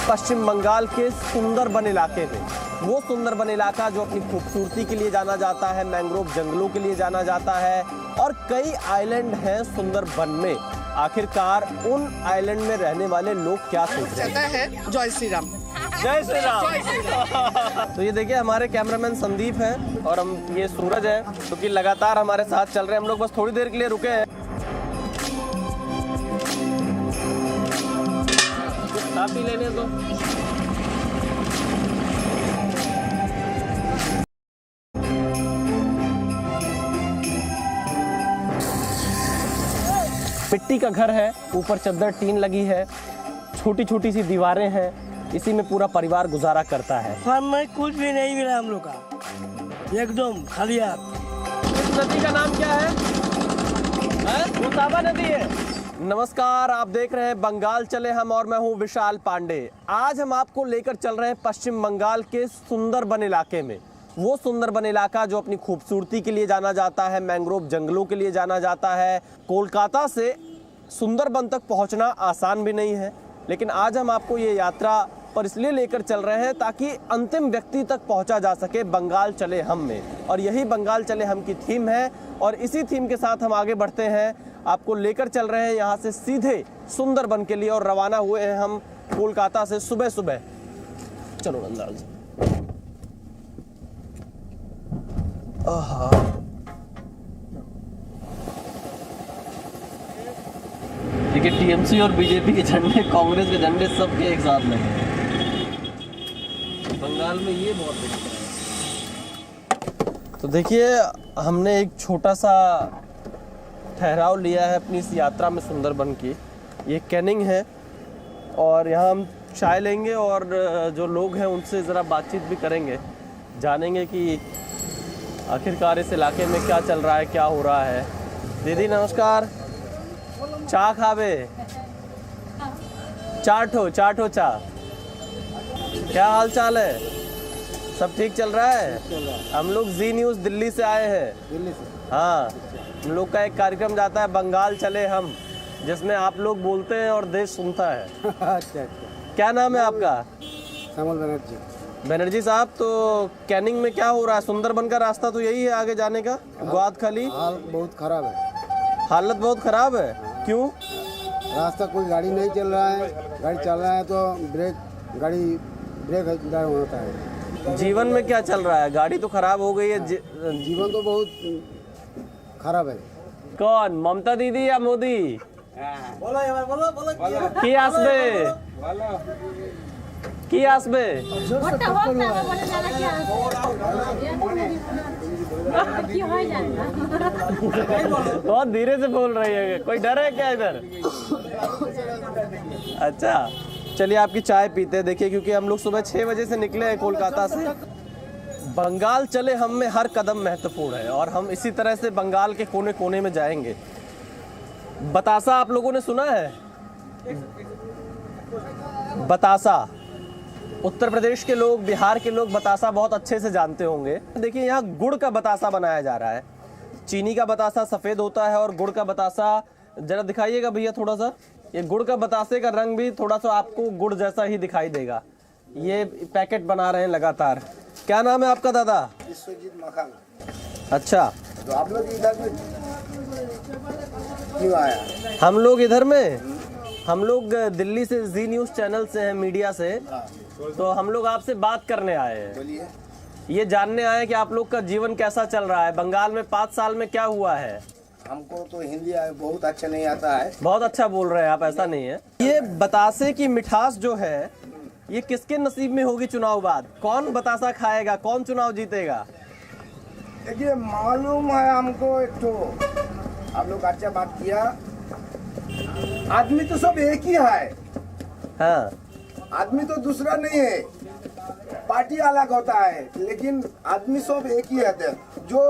पश्चिम बंगाल के सुंदरबन इलाके में। वो सुंदरबन इलाका जो अपनी खूबसूरती के लिए जाना जाता है, मैंग्रोव जंगलों के लिए जाना जाता है और कई आइलैंड हैं सुंदरबन में। आखिरकार उन आइलैंड में रहने वाले लोग क्या सोच रहे हैं? जय श्री राम। जय श्री राम। तो ये देखिए हमारे कैमरामैन संदीप हैं और हम ये सूरज है क्योंकि तो लगातार हमारे साथ चल रहे हैं। हम लोग बस थोड़ी देर के लिए रुके हैं। आप भी लेने दो। मिट्टी का घर है, ऊपर चद्दर टीन लगी है, छोटी छोटी सी दीवारें हैं, इसी में पूरा परिवार गुजारा करता है। हमें कुछ भी नहीं मिला हम लोग का, एकदम खाली हाथ। इस नदी का नाम क्या है? गोसावा नदी है। नमस्कार, आप देख रहे हैं बंगाल चले हम और मैं हूं विशाल पांडे। आज हम आपको लेकर चल रहे हैं पश्चिम बंगाल के सुंदरबन इलाके में। वो सुंदरबन इलाका जो अपनी खूबसूरती के लिए जाना जाता है, मैंग्रोव जंगलों के लिए जाना जाता है। कोलकाता से सुंदरबन तक पहुंचना आसान भी नहीं है, लेकिन आज हम आपको ये यात्रा पर इसलिए लेकर चल रहे हैं ताकि अंतिम व्यक्ति तक पहुंचा जा सके बंगाल चले हम में। और यही बंगाल चले हम की थीम है और इसी थीम के साथ हम आगे बढ़ते हैं। आपको लेकर चल रहे हैं यहाँ से सीधे सुंदरबन के लिए और रवाना हुए हैं हम कोलकाता से सुबह सुबह। चलो अंदाज। देखिए टीएमसी और बीजेपी के झंडे, कांग्रेस के झंडे सबके एक साथ लगे हैं। बंगाल में ये बहुत दिक्कत है। तो देखिए हमने एक छोटा सा ठहराव लिया है अपनी इस यात्रा में सुंदरबन की। ये कैनिंग है और यहाँ हम चाय लेंगे और जो लोग हैं उनसे ज़रा बातचीत भी करेंगे, जानेंगे कि आखिरकार इस इलाके में क्या चल रहा है, क्या हो रहा है। दीदी नमस्कार, चा खावे? चाटो चा। क्या हाल चाल है? सब ठीक चल रहा है? हम लोग जी न्यूज़ दिल्ली से आए हैं। दिल्ली से? हाँ, हम लोग का एक कार्यक्रम जाता है बंगाल चले हम, जिसमें आप लोग बोलते हैं और देश सुनता है। अच्छा। क्या नाम है आपका? श्यामल बनर्जी। बनर्जी साहब, तो कैनिंग में क्या हो रहा है? सुंदरबन का रास्ता तो यही है आगे जाने का, ग्वादखाली। हालत बहुत खराब है। हालत बहुत खराब है? क्यों? रास्ता कोई गाड़ी नहीं चल रहा है, गाड़ी चल रहा है तो गाड़ी ब्रेक होता है। जीवन में क्या चल रहा है? गाड़ी तो खराब हो गई है। जीवन तो बहुत खराब है। कौन, ममता दीदी या मोदी? बोलो की आसबे की आसबे बहुत धीरे से बोल रही है, कोई डर है क्या इधर? अच्छा चलिए आपकी चाय पीते हैं। देखिए क्योंकि हम लोग सुबह 6 बजे से निकले हैं कोलकाता से। बंगाल चले हम में हर कदम महत्वपूर्ण है और हम इसी तरह से बंगाल के कोने कोने में जाएंगे। बतासा आप लोगों ने सुना है? बतासा, उत्तर प्रदेश के लोग, बिहार के लोग बतासा बहुत अच्छे से जानते होंगे। देखिए यहाँ गुड़ का बतासा बनाया जा रहा है। चीनी का बतासा सफ़ेद होता है और गुड़ का बतासा, जरा दिखाइएगा भैया थोड़ा सा। ये गुड़ का बतासे का रंग भी थोड़ा सा आपको गुड़ जैसा ही दिखाई देगा। ये पैकेट बना रहे हैं लगातार। क्या नाम है आपका दादा? विश्वजीत मखान। अच्छा, तो आप लोग इधर में क्यों आया? हम लोग इधर में, हम लोग दिल्ली से जी न्यूज़ चैनल से हैं, मीडिया से। तो हम लोग आपसे बात करने आए हैं। बोलिए। ये जानने आए कि आप लोग का जीवन कैसा चल रहा है, बंगाल में 5 साल में क्या हुआ है। हमको तो हिंदी बहुत अच्छा नहीं आता है। बहुत अच्छा बोल रहे हैं आप, ऐसा नहीं है। ये बतासे की मिठास जो है ये किसके नसीब में होगी चुनाव बाद? कौन बतासा खाएगा, कौन चुनाव जीतेगा? देखिए मालूम है हमको, एक तो आप लोग अच्छा बात किया। आदमी तो सब एक ही है। हाँ, आदमी तो दूसरा नहीं है, पार्टी अलग होता है, लेकिन आदमी सब एक ही है। जो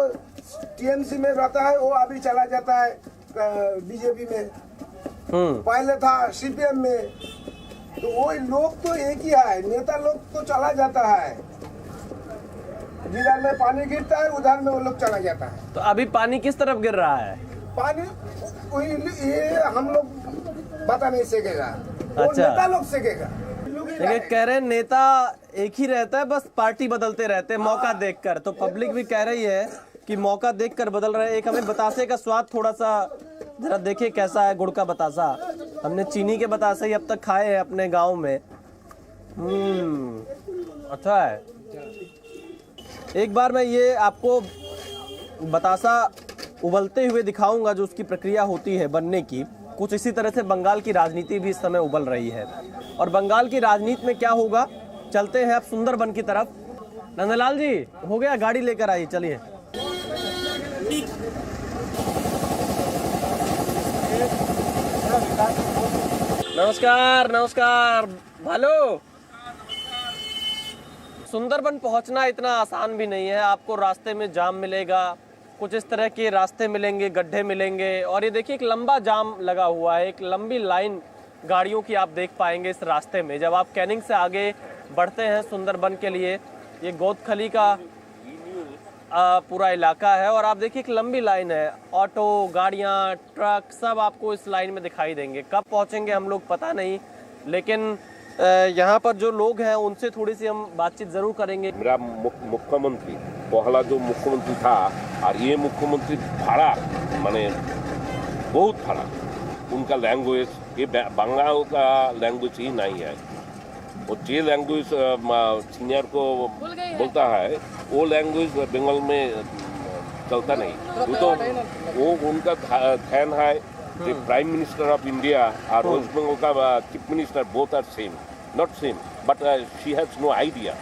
टीएमसी में रहता है वो अभी चला जाता है बीजेपी में, पहले था सीपीएम में। तो वो लोग तो एक ही है, नेता लोग तो चला जाता है। जिधर में पानी गिरता है उधर में वो लोग चला जाता है। तो अभी पानी किस तरफ गिर रहा है? पानी ये हम लोग पता नहीं सकेगा, वो अच्छा। नेता लोग सकेगा। लोग लेकिन कह रहे हैं नेता एक ही रहता है, बस पार्टी बदलते रहते हैं मौका देखकर। तो पब्लिक भी कह रही है कि मौका देखकर बदल रहे हैं। एक हमें बतासे का स्वाद थोड़ा सा जरा देखिए कैसा है, गुड़ का बतासा। हमने चीनी के बतासे ही अब तक खाए हैं अपने गांव में। अच्छा है। एक बार मैं ये आपको बतासा उबलते हुए दिखाऊंगा, जो उसकी प्रक्रिया होती है बनने की। कुछ इसी तरह से बंगाल की राजनीति भी इस समय उबल रही है। और बंगाल की राजनीति में क्या होगा, चलते हैं अब सुंदरबन की तरफ। नंदलाल जी, हो गया, गाड़ी लेकर आइए, चलिए। नमस्कार नमस्कार भालो। सुंदरबन पहुंचना इतना आसान भी नहीं है। आपको रास्ते में जाम मिलेगा, कुछ इस तरह के रास्ते मिलेंगे, गड्ढे मिलेंगे। और ये देखिए एक लंबा जाम लगा हुआ है, एक लंबी लाइन गाड़ियों की आप देख पाएंगे इस रास्ते में। जब आप कैनिंग से आगे बढ़ते हैं सुंदरबन के लिए, ये गोदखली का पूरा इलाका है। और आप देखिए एक लंबी लाइन है, ऑटो, गाड़ियाँ, ट्रक सब आपको इस लाइन में दिखाई देंगे। कब पहुंचेंगे हम लोग पता नहीं, लेकिन यहाँ पर जो लोग हैं उनसे थोड़ी सी हम बातचीत जरूर करेंगे। मेरा मुख्यमंत्री पहला जो मुख्यमंत्री था और ये मुख्यमंत्री फर्क माने बहुत फर्क। उनका लैंग्वेज ये बंगाल का लैंग्वेज ही नहीं है। और जो लैंग्वेज सीनियर को बोलता है वो लैंग्वेज बंगाल में चलता नहीं। तो वो उनका ध्यान है कि प्राइम मिनिस्टर ऑफ इंडिया और वेस्ट बंगाल का chief minister both are same, not same, but she has no idea.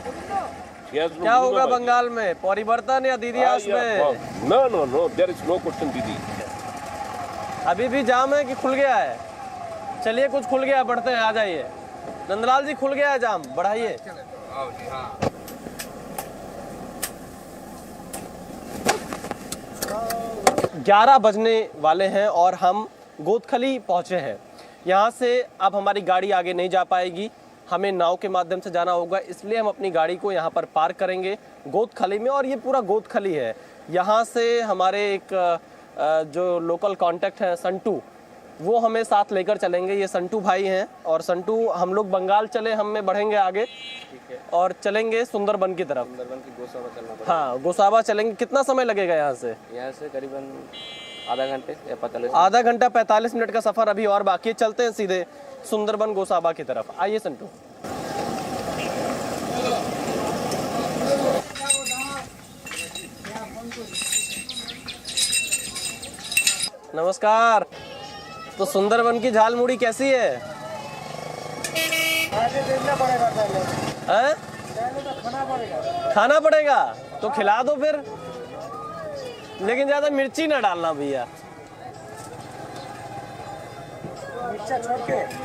क्या होगा बंगाल में, परिवर्तन या दीदी में? No no no, there is no question Didi. अभी भी जाम है कि खुल गया है? चलिए कुछ खुल गया, बढ़ते हैं, आ जाइए। नंदलाल जी, खुल गया है जाम, बढ़ाइए। 11 बजने वाले हैं और हम गोदखली पहुंचे हैं। यहाँ से अब हमारी गाड़ी आगे नहीं जा पाएगी, हमें नाव के माध्यम से जाना होगा। इसलिए हम अपनी गाड़ी को यहाँ पर पार्क करेंगे गोदखली में। और ये पूरा गोदखली है। यहाँ से हमारे एक जो लोकल कांटेक्ट है संटू, वो हमें साथ लेकर चलेंगे। ये संटू भाई हैं और संटू, हम लोग बंगाल चले, हम में बढ़ेंगे आगे और चलेंगे सुंदरबन की तरफ। सुंदरबन की गोसाबा चलना पड़ेगा। हाँ, गोसाबा चलेंगे। कितना समय लगेगा यहाँ से? यहाँ से करीबन आधा घंटे या 45 आधा घंटा 45 मिनट का सफर अभी और बाकी है। चलते हैं सीधे सुंदरबन गोसाबा की तरफ। आइए संटू। नमस्कार। तो सुंदरबन की झाल मुड़ी कैसी है? देखना पड़ेगा पहले। हैं? तो खाना पड़ेगा तो खिला दो फिर, लेकिन ज्यादा मिर्ची ना डालना भैया।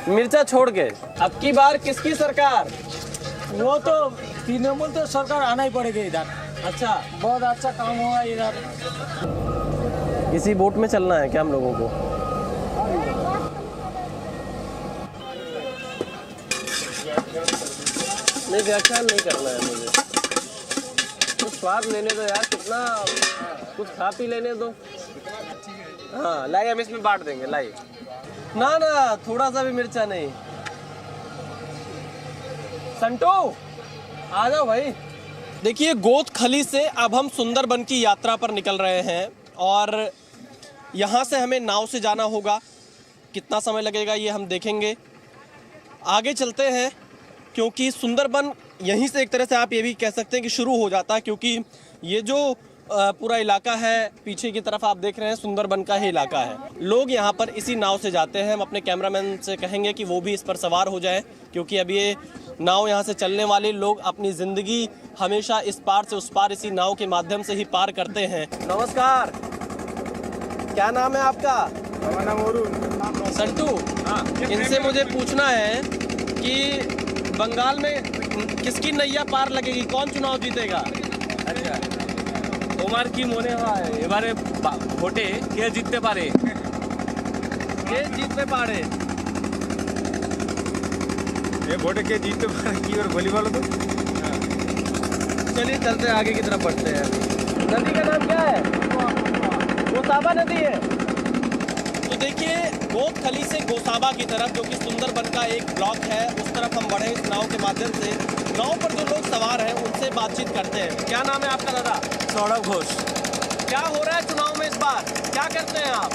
मिर्चा छोड़ के। अब की बार किसकी सरकार? वो तो तृणमूल तो सरकार आना ही पड़ेगा इधर। अच्छा, बहुत अच्छा काम हुआ इधर। इसी बोट में चलना है क्या हम लोगों को? नहीं, व्याख्यान नहीं करना है मुझे, तो स्वाद लेने दो यार, कितना कुछ खा पी लेने दो। हाँ लाई, हम इसमें बांट देंगे। लाई ना ना, थोड़ा सा भी मिर्चा नहीं। संटू आ जाओ भाई। देखिए गोदखली से अब हम सुंदरबन की यात्रा पर निकल रहे हैं और यहाँ से हमें नाव से जाना होगा। कितना समय लगेगा ये हम देखेंगे। आगे चलते हैं क्योंकि सुंदरबन यहीं से एक तरह से आप ये भी कह सकते हैं कि शुरू हो जाता है, क्योंकि ये जो पूरा इलाका है पीछे की तरफ आप देख रहे हैं सुंदरबन का ही इलाका है। लोग यहाँ पर इसी नाव से जाते हैं। हम अपने कैमरामैन से कहेंगे कि वो भी इस पर सवार हो जाएं, क्योंकि अब ये नाव यहाँ से चलने वाले लोग अपनी ज़िंदगी हमेशा इस पार से उस पार इसी नाव के माध्यम से ही पार करते हैं। नमस्कार, क्या नाम है आपका? संटू। इनसे मुझे पूछना है कि बंगाल में किसकी नैया पार लगेगी, कौन चुनाव जीतेगा? अच्छा, তোমার কি মনে হয় এবারে ভোটে কে জিততে পারে? কে জিততে পারে? ये ভোটে কে জিততে পারে কি और बोली बोलो तो। चलिए चलते हैं, आगे की तरफ बढ़ते हैं। नदी का नाम क्या है? गोसाबा नदी है। तो देखिए गोदखली से गोसाबा की तरफ, जो कि सुंदरबन का एक ब्लॉक है, उस तरफ हम बढ़े इस नाव के माध्यम से। नाव पर जो लोग सवार हैं उनसे बातचीत करते हैं। क्या नाम है आपका दादा? सौरभ घोष। क्या हो रहा है चुनाव में इस बार, क्या करते हैं आप?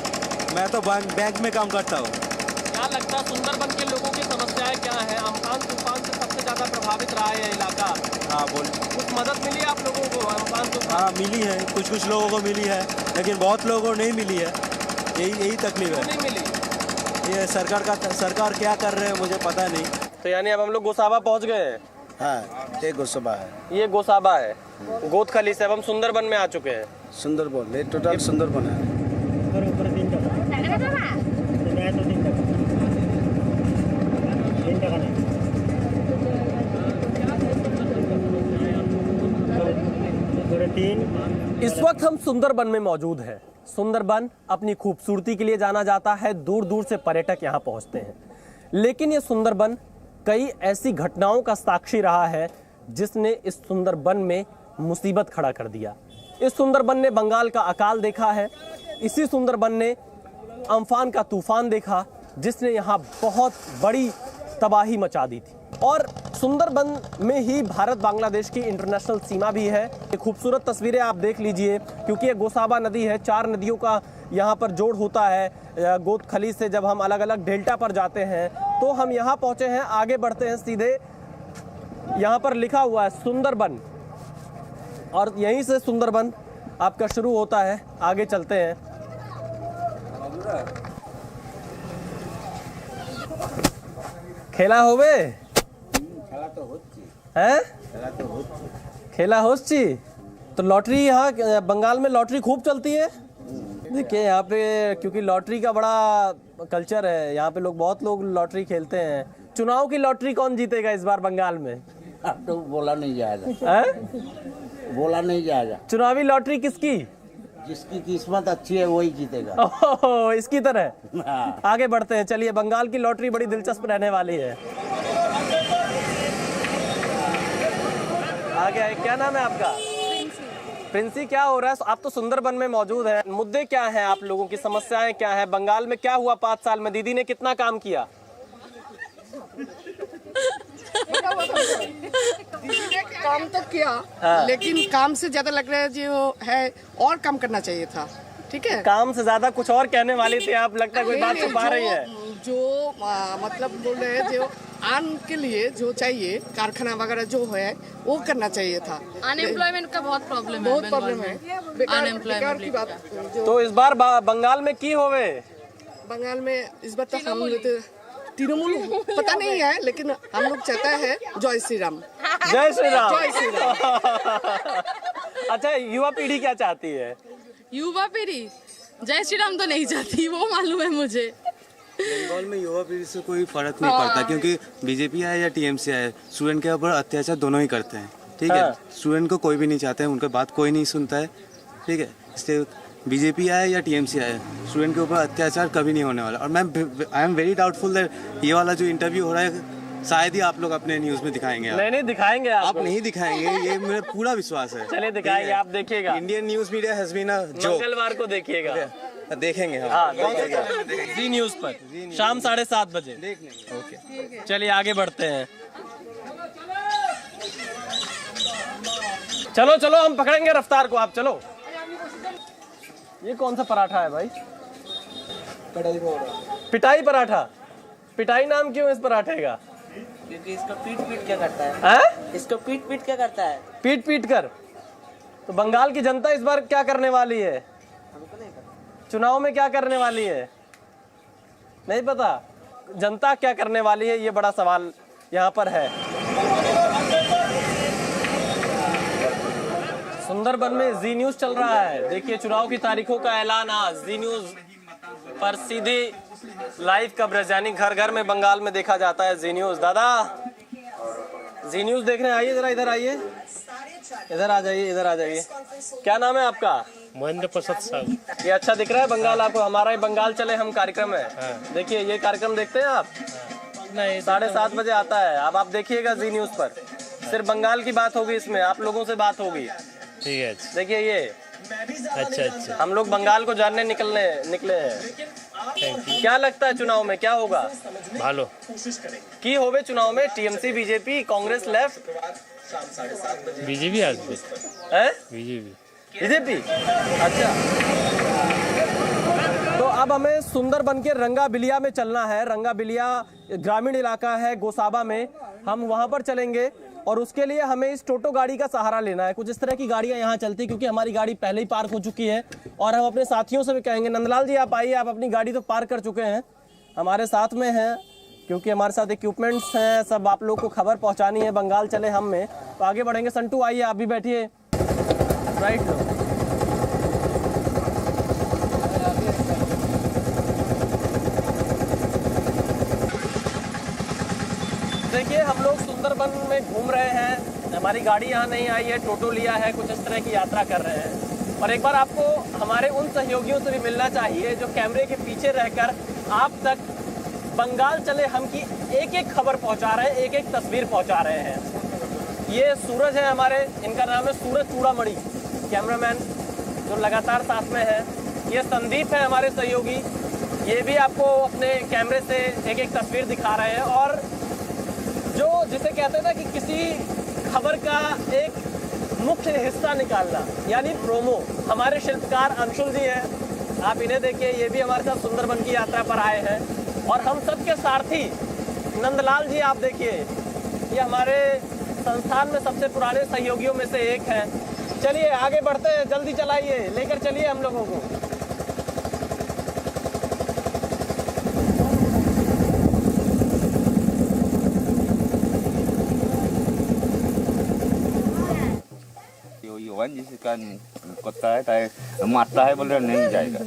मैं तो बैंक में काम करता हूँ। क्या लगता है सुंदरबन के लोगों की समस्याएं क्या है? अम्फान तूफान से सबसे ज्यादा प्रभावित रहा है ये इलाका। हाँ बोल। कुछ मदद मिली आप लोगों को अम्फान तूफान? हाँ मिली है, कुछ लोगों को मिली है, लेकिन बहुत लोगों को नहीं मिली है। यही तकलीफ है। नहीं मिली। ये सरकार क्या कर रहे हैं मुझे पता नहीं। तो यानी अब हम लोग गोसाबा पहुंच गए हैं। हाँ, ये गोसाबा है, ये गोसाबा है। गोदखली से अब हम सुंदरबन में आ चुके हैं। सुंदरबन, ये टोटल सुंदरबन है। इस वक्त हम सुंदरबन में मौजूद हैं। सुंदरबन अपनी खूबसूरती के लिए जाना जाता है, दूर दूर से पर्यटक यहाँ पहुँचते हैं। लेकिन ये सुंदरबन कई ऐसी घटनाओं का साक्षी रहा है जिसने इस सुंदरबन में मुसीबत खड़ा कर दिया। इस सुंदरबन ने बंगाल का अकाल देखा है। इसी सुंदरबन ने अम्फान का तूफान देखा जिसने यहाँ बहुत बड़ी तबाही मचा दी थी। और सुंदरबन में ही भारत बांग्लादेश की इंटरनेशनल सीमा भी है। ये खूबसूरत तस्वीरें आप देख लीजिए, क्योंकि ये गोसाबा नदी है। 4 नदियों का यहाँ पर जोड़ होता है। गोदखली से जब हम अलग अलग डेल्टा पर जाते हैं तो हम यहाँ पहुँचे हैं। आगे बढ़ते हैं सीधे, यहाँ पर लिखा हुआ है सुंदरबन, और यहीं से सुंदरबन आपका शुरू होता है। आगे चलते हैं। खेला होवे हैं? खेला होच्छी। तो लॉटरी यहाँ बंगाल में लॉटरी खूब चलती है। देखिए यहाँ पे, क्योंकि लॉटरी का बड़ा कल्चर है यहाँ पे, बहुत लोग लॉटरी खेलते हैं। चुनाव की लॉटरी कौन जीतेगा इस बार बंगाल में? तो बोला नहीं जाएगा। हैं? बोला नहीं जाएगा। चुनावी लॉटरी किसकी? जिसकी किस्मत अच्छी है वही जीतेगा। ओह, इसकी तरह। हाँ। आगे बढ़ते हैं, चलिए। बंगाल की लॉटरी बड़ी दिलचस्प रहने वाली है। आगे आए। क्या नाम है आपका? प्रिंसी। क्या हो रहा है? आप तो सुंदरबन में मौजूद हैं। मुद्दे क्या हैं आप लोगों की, समस्याएं क्या हैं? बंगाल में क्या हुआ 5 साल में? दीदी ने कितना काम किया? काम तो किया, हाँ। लेकिन काम से ज्यादा लग रहा है जो है और काम करना चाहिए था। ठीक है, काम से ज्यादा कुछ और कहने वाली थी आप, लगता है कोई बात नहीं, छुपा रही है। जो मतलब बोल रहे हैं जो आन के लिए जो चाहिए, कारखाना वगैरह जो है वो करना चाहिए था। अनएम्प्लॉयमेंट का बहुत प्रॉब्लम है। बहुत प्रॉब्लम है, बेकार की बात। तो इस बार बंगाल में की होवे? बंगाल में इस बार तो हम तृणमूल पता नहीं है, लेकिन हम लोग चाहते हैं जय श्री राम। जय श्री राम। जय श्री राम। अच्छा, युवा पीढ़ी क्या चाहती है? युवा पीढ़ी जय श्री राम तो नहीं चाहती, वो मालूम है मुझे। बंगाल में युवा पीढ़ी से कोई फर्क नहीं पड़ता, क्योंकि बीजेपी आए या टीएमसी आए, स्टूडेंट के ऊपर अत्याचार दोनों ही करते हैं। ठीक है, स्टूडेंट को कोई भी नहीं चाहते हैं, उनका बात कोई नहीं सुनता है। ठीक है, इसलिए बीजेपी आए या टीएमसी आए, स्टूडेंट के ऊपर अत्याचार कभी नहीं होने वाला। और मैं I am very doubtful that ये वाला जो इंटरव्यू हो रहा है शायद ही आप लोग अपने न्यूज में दिखाएंगे। नहीं दिखाएंगे आप नहीं दिखाएंगे, ये मेरा पूरा विश्वास है। चलिए दिखाएंगे, आप देखिएगा। Indian news media has been a joke. मंगलवार को देखिएगा। देखेंगे हम। हाँ, देखिएगा जी न्यूज पर शाम 7:30 बजे देख लेंगे। ओके, चलिए आगे बढ़ते हैं। चलो चलो, हम पकड़ेंगे रफ्तार को, आप चलो। ये कौन सा पराठा है भाई? पिटाई पराठा। पिटाई नाम क्यों इस पराठे का? क्योंकि इसको पीट क्या करता है? इसको पीट क्या करता है? पीट कर। तो बंगाल की जनता इस बार क्या करने वाली है? हमको नहीं पता। चुनाव में क्या करने वाली है? नहीं पता। जनता क्या करने वाली है, ये बड़ा सवाल यहाँ पर है। सुंदरबन में जी न्यूज चल रहा है। देखिए, चुनाव की तारीखों का ऐलान आज जी न्यूज पर सीधी लाइव कवरेज, यानी घर घर में बंगाल में देखा जाता है जी न्यूज। दादा, जी न्यूज देख रहे हैं? आइए जरा, इधर आइए, इधर आ जाइए, इधर आ जाइए। क्या नाम है आपका? महेंद्र प्रसाद साहब। ये अच्छा दिख रहा है बंगाल आपको? हमारा ही बंगाल चले हम कार्यक्रम है। देखिए, ये कार्यक्रम देखते हैं आप? नहीं, 7:30 बजे आता है। अब आप देखिएगा जी न्यूज पर, सिर्फ बंगाल की बात होगी इसमें, आप लोगों से बात होगी। ठीक है। देखिए, ये अच्छा। हम लोग बंगाल को जानने निकले हैं। क्या लगता है चुनाव में क्या होगा? ভালো की होवे चुनाव में TMC BJP Congress left BJP আসবে है বিজেপি बीजेपी। अच्छा, तो अब हमें सुंदरबन के रंगाबिलिया में चलना है। रंगाबिलिया ग्रामीण इलाका है गोसाबा में, हम वहां पर चलेंगे और उसके लिए हमें इस टोटो गाड़ी का सहारा लेना है। कुछ इस तरह की गाड़ियां यहाँ चलती हैं क्योंकि हमारी गाड़ी पहले ही पार्क हो चुकी है और हम अपने साथियों से भी कहेंगे, नंदलाल जी आप आइए, आप अपनी गाड़ी तो पार्क कर चुके हैं, हमारे साथ में हैं क्योंकि हमारे साथ इक्विपमेंट्स हैं, सब आप लोग को खबर पहुंचानी है बंगाल चले हम में। तो आगे बढ़ेंगे। संटू आइए, आप भी बैठिए। राइट, देखिए हम लोग सुंदरबन में घूम रहे हैं, हमारी गाड़ी यहाँ नहीं आई है, टोटो लिया है, कुछ इस तरह की यात्रा कर रहे हैं। और एक बार आपको हमारे उन सहयोगियों से भी मिलना चाहिए जो कैमरे के पीछे रहकर आप तक बंगाल चले हम की एक एक खबर पहुंचा रहे हैं, एक एक तस्वीर पहुंचा रहे हैं। ये सूरज है हमारे, इनका नाम है सूरज चूड़ामणि, कैमरामैन जो लगातार साथ में है। ये संदीप है हमारे सहयोगी, ये भी आपको अपने कैमरे से एक एक तस्वीर दिखा रहे हैं। और जो जिसे कहते हैं ना कि किसी खबर का एक मुख्य हिस्सा निकालना यानी प्रोमो, हमारे शिल्पकार अंशुल जी हैं, आप इन्हें देखिए, ये भी हमारे साथ सुंदरबन की यात्रा पर आए हैं। और हम सबके सारथी नंदलाल जी आप देखिए, ये हमारे संस्थान में सबसे पुराने सहयोगियों में से एक हैं। चलिए आगे बढ़ते हैं, जल्दी चलाइए, लेकर चलिए हम लोगों को। जिसका कुत्ता है मारता है, बोल रहे नहीं जाएगा।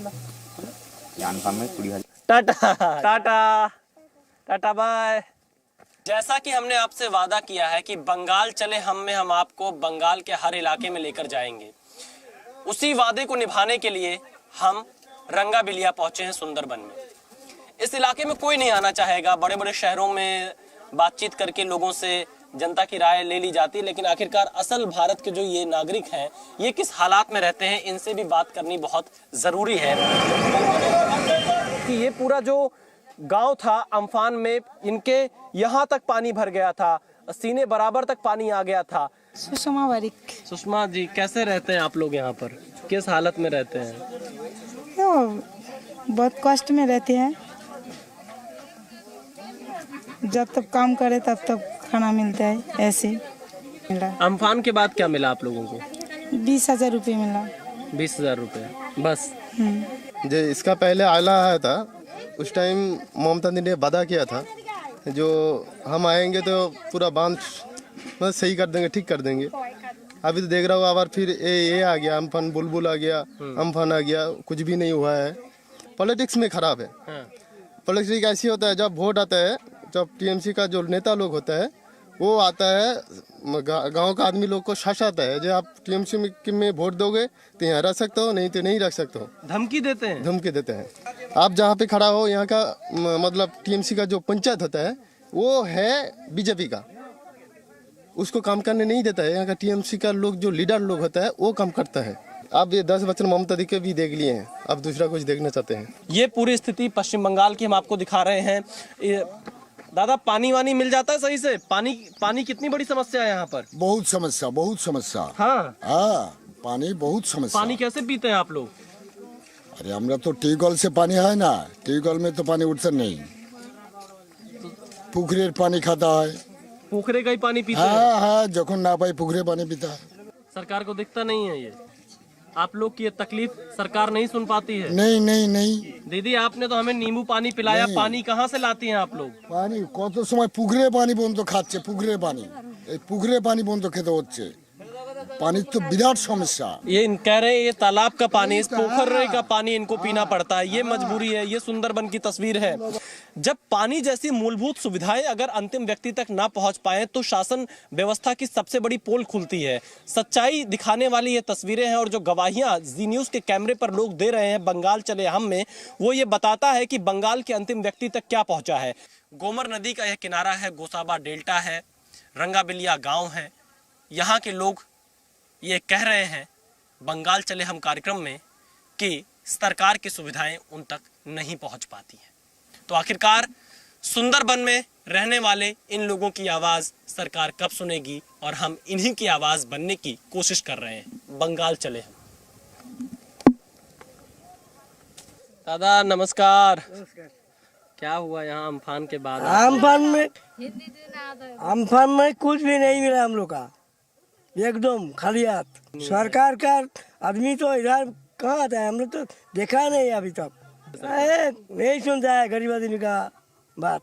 Tata tata tata bye. जैसा कि हमने आपसे वादा किया है कि बंगाल चले हम में हम आपको बंगाल के हर इलाके में लेकर जाएंगे, उसी वादे को निभाने के लिए हम रंगाबिलिया पहुंचे हैं सुंदरबन में। इस इलाके में कोई नहीं आना चाहेगा, बड़े बड़े शहरों में बातचीत करके लोगों से जनता की राय ले ली जाती है, लेकिन आखिरकार असल भारत के जो ये नागरिक हैं ये किस हालात में रहते हैं, इनसे भी बात करनी बहुत ज़रूरी है। कि ये पूरा जो गांव था अम्फान में, इनके यहाँ तक पानी भर गया था, सीने बराबर तक पानी आ गया था। सुषमा बारिक। सुषमा जी, कैसे रहते हैं आप लोग यहाँ पर, किस हालत में रहते हैं? बहुत कष्ट में रहते हैं, जब तक काम करे तब तक खाना मिलता है, ऐसे मिला। अम्फान के बाद क्या मिला आप लोगों को? 20,000 रुपये मिला। 20,000 रुपये बस? जो इसका पहले आला आया था, उस टाइम ममता दी ने वादा किया था जो हम आएंगे तो पूरा बांध मतलब सही कर देंगे, ठीक कर देंगे। अभी तो देख रहा हूँ आबार फिर ये आ गया, अम्फान बुलबुल आ गया, अम्फान आ गया, कुछ भी नहीं हुआ है। पॉलिटिक्स में खराब है। पॉलिटिक्स ऐसी होता है, जब वोट आता है, जब टीएमसी का जो नेता लोग होता है वो आता है, गांव का आदमी लोग को शासाता है, जो आप टीएमसी में वोट दोगे तो यहाँ रख सकते हो, नहीं तो नहीं रख सकते हो। धमकी देते हैं? धमकी देते हैं। आप जहाँ पे खड़ा हो, यहाँ का मतलब टीएमसी का जो पंचायत होता है वो है बीजेपी का, उसको काम करने नहीं देता है। यहाँ का टीएमसी का लोग जो लीडर लोग होता है वो काम करता है। अब ये 10 वचन ममता दी के भी देख लिए हैं, अब दूसरा कुछ देखना चाहते हैं। ये पूरी स्थिति पश्चिम बंगाल की हम आपको दिखा रहे हैं। दादा, पानी वानी मिल जाता है सही से? पानी कितनी बड़ी समस्या है यहाँ पर? बहुत समस्या। हाँ, पानी बहुत समस्या। पानी कैसे पीते हैं आप लोग? अरे हमरा तो ट्यूबवेल से पानी है ना, ट्यूबवेल में तो पानी उठता नहीं, पुखरे पानी खाता है। पुखरे का ही पानी पीते हैं? हाँ, जखन ना पाई पुखरे पानी पीता है। सरकार को दिखता नहीं है ये? आप लोग की ये तकलीफ सरकार नहीं सुन पाती है? नहीं। दीदी, आपने तो हमें नींबू पानी पिलाया, पानी कहाँ से लाती हैं आप लोग? पानी कत समय पुखरे पानी बंद खाচ্ছে, पुखरे पानी बंद खेते होच्छे। पानी तो विराट समस्या। ये कह रहे हैं ये तालाब का पानी, इस पोखरे का पानी इनको पीना पड़ता है, ये मजबूरी है। ये सुंदरबन की तस्वीर है। जब पानी जैसी मूलभूत सुविधाएं अगर अंतिम व्यक्ति तक ना पहुंच पाए तो शासन व्यवस्था की सबसे बड़ी पोल खुलती है। सच्चाई दिखाने वाली ये तस्वीरें हैं और जो गवाहियां जी न्यूज के कैमरे पर लोग दे रहे हैं बंगाल चले हम में, वो ये बताता है कि बंगाल के अंतिम व्यक्ति तक क्या पहुंचा है। गोमर नदी का यह किनारा है, गोसाबा डेल्टा है, रंगाबिलिया गाँव है। यहाँ के लोग ये कह रहे हैं बंगाल चले हम कार्यक्रम में कि सरकार की सुविधाएं उन तक नहीं पहुंच पाती है। तो आखिरकार सुंदरबन में रहने वाले इन लोगों की आवाज सरकार कब सुनेगी, और हम इन्हीं की आवाज बनने की कोशिश कर रहे हैं। बंगाल चले हम। दादा नमस्कार। क्या हुआ यहाँ अम्फान के बाद? अम्फान में कुछ भी नहीं मिला हम लोग का, एकदम खाली हाथ। सरकार का आदमी तो इधर कहाँ आता है, हम लोग तो देखा नहीं अभी तक, नहीं सुनता है गरीब आदमी का बात।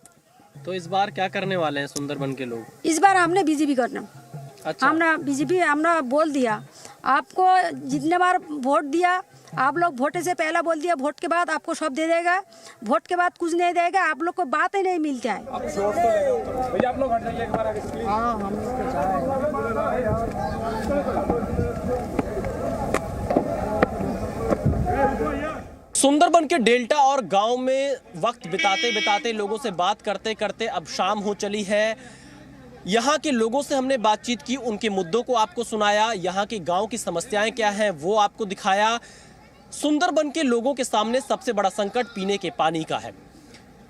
तो इस बार क्या करने वाले हैं सुंदरबन के लोग? इस बार हमने बीजेपी करना। अच्छा। हमने बीजेपी हमने बोल दिया, आपको जितने बार वोट दिया आप लोग वोट से पहला बोल दिया, वोट के बाद आपको सब दे देगा, वोट के बाद कुछ नहीं देगा, आप लोग को बात ही नहीं मिलता है। सुंदरबन के डेल्टा और गांव में वक्त बिताते बिताते लोगों से बात करते करते अब शाम हो चली है। यहाँ के लोगों से हमने बातचीत की, उनके मुद्दों को आपको सुनाया, यहाँ के गांव की समस्याएं क्या हैं वो आपको दिखाया। सुंदरबन के लोगों के सामने सबसे बड़ा संकट पीने के पानी का है।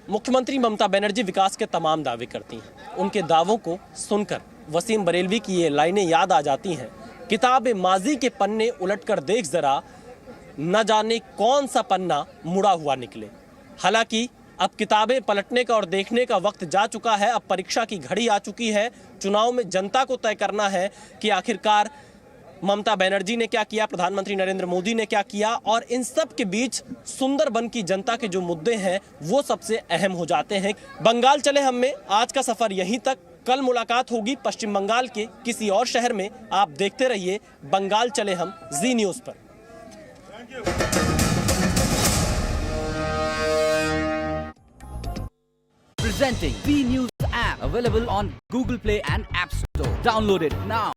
मुख्यमंत्री ममता बनर्जी विकास के तमाम दावे करती हैं। उनके दावों को सुनकर वसीम बरेलवी की ये लाइनें याद आ जाती हैं, किताब माजी के पन्ने उलटकर देख जरा, न जाने कौन सा पन्ना मुड़ा हुआ निकले। हालांकि अब किताबें पलटने का और देखने का वक्त जा चुका है। अब परीक्षा की घड़ी आ चुकी है। चुनाव में जनता को तय करना है कि आखिरकार ममता बनर्जी ने क्या किया, प्रधानमंत्री नरेंद्र मोदी ने क्या किया, और इन सब के बीच सुंदरबन की जनता के जो मुद्दे हैं वो सबसे अहम हो जाते हैं। बंगाल चले हम में आज का सफर यहीं तक। कल मुलाकात होगी पश्चिम बंगाल के किसी और शहर में। आप देखते रहिए बंगाल चले हम जी न्यूज़ पर। Presenting B News app, available on Google Play and App Store. Download it now.